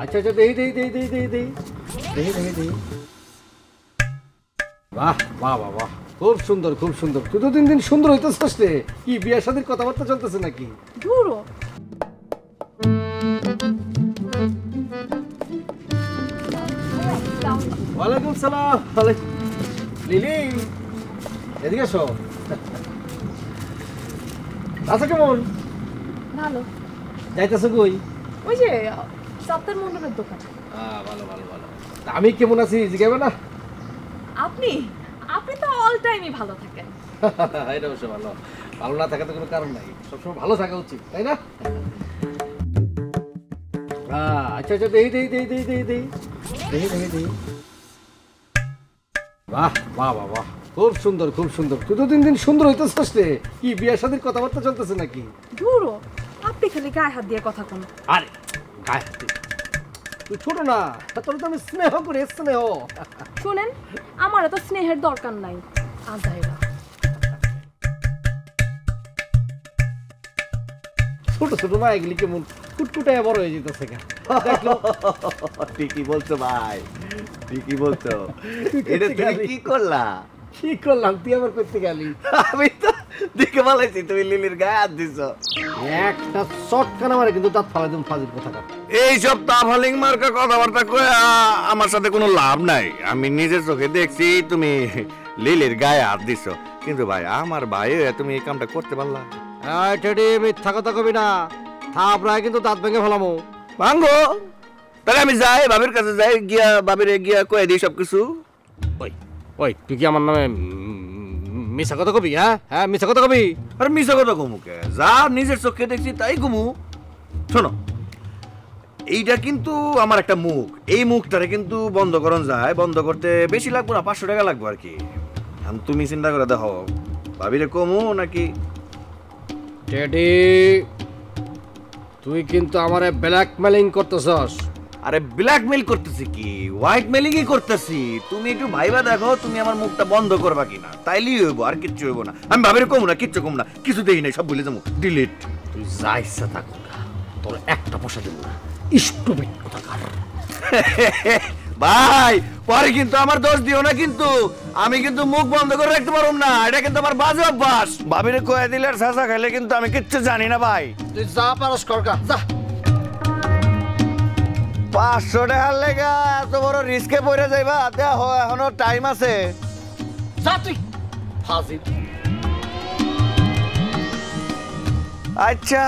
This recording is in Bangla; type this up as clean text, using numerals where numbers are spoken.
আচ্ছা আচ্ছা, দেই। বাহ বাহ বাহ বাহ, খুব সুন্দর খুব সুন্দর। তুই তো দিন দিন সুন্দর হইতেছিস রে। কি বিয়ে শাদীর কথাবার্তা চলতেছে নাকি? ধুরো, ওয়ালাইকুম সালাম। লিলি, এদিকে এসো। আচ্ছা, কেমন? ভালো। যাইতেছো কই? ওই যে সপ্তাহের মন্ডপের দোকান। ভালো ভালো ভালো। আমি কেমন আছি জিজ্ঞাসা না? আপনি আপনি তো অল টাইমই ভালো থাকেন। এটা অবশ্য ভালো। ভালো না থাকার তো কোনো কারণ নাই, সবসময় ভালো থাকা উচিত, তাই না? আচ্ছা আচ্ছা, দেই। বাহ বাহ বাহ বাহ, খুব সুন্দর খুব সুন্দর। তুই তো দিন দিন সুন্দর হইতেছিস রে। কি বিয়ে শাদীর কথাবার্তা চলতেছে নাকি? ধুরো, আপনি খালি গায়ে হাত দিয়ে কথা কোন। আরে গায়ে হাত দিবি? তুই ছোট না, তোর তো আমি স্নেহ করি, স্নেহ। শোনেন, আমার এত স্নেহের দরকার নাই। আজাইরা ছোট ছোট না এগুলি কেমন কুটকুটায় বড় হয়ে যেতেছে। ঠিকই বলছো ভাই, ঠিকই বলছো। এটা তুমি কি করলা? কি করলাম? তুই আবার করতে গেলি? আমি তো দেখে বলেছি তুমি লিলির গায়ে হাত দিছো। একটা চটকানা মারে কিন্তু দাঁত ফালাই দিন, ফাজিল কথা। এইসব তাফালিং মার্কা কথাবার্তা কয়ে আমার সাথে কোনো লাভ নাই। আমি নিজের চোখে দেখছি তুমি লিলির গায়ে হাত দিছো। কিন্তু ভাই, আমার ভাই তুমি এই কামটা করতে পারলা? টেডি, মিথ্যা কথা কবি না। থাপড়ায় কিন্তু দাঁত ভেঙে ফেলামো। ভাঙ্গো, তাহলে আমি যাই বাবির কাছে, যাই গিয়া বাবিরে গিয়া কয়ে দিই সবকিছু। ওই ওই, তুই কি আমার নামে মিছা কথা কবি? হ্যাঁ মিছা কথা কবি? আরে মিছা কথা কমুকে, যা নিজের চোখে দেখছি তাই কমু। শোনো, এইটা কিন্তু আমার একটা মুখ। এই মুখটারে কিন্তু বন্ধ করন যায়। বন্ধ করতে বেশি লাগবো না, 500 টাকা লাগবো আর কি। তুমি চিন্তা করে দেখো, ভাবিরে কমু নাকি? টেডি, তুই কিন্তু আমারে ব্ল্যাকমেলিং করতেছস। আরে ব্ল্যাকমেল করতেছি কি, হোয়াইট মেলিংই করতেছি। তুমি একটু ভাইবা দেখো, তুমি আমার মুখটা বন্ধ করবা কিনা, তাইলেই হইব, আর কিচ্ছু হইব না। আমি ভাবিরে কমু না, কিচ্ছু কমু না, কিছু দেই নাই, সব ভুলে যাবো, ডিলিট। তুই যা ইচ্ছা থাক, তোর একটা পয়সা দেব না। স্টুপিড কোথাকার। ভাই, পরে কিন্তু আমার দোষ দিও না কিন্তু। আমি কিন্তু মুখ বন্ধ করে রাখতে পারব না, এটা কিন্তু আমার বাজে অভ্যাস। ভাবিরে কয়ে দিলে আর সাসা খাইলে কিন্তু আমি কিচ্ছু জানি না ভাই। তুই যা পারস করগা, যা। 500 টাকার লেগা এত বড় রিস্কে পড়ে যাইবা? দেখো, এখনো টাইম আছে। যা তুই, ফাজিল। আচ্ছা,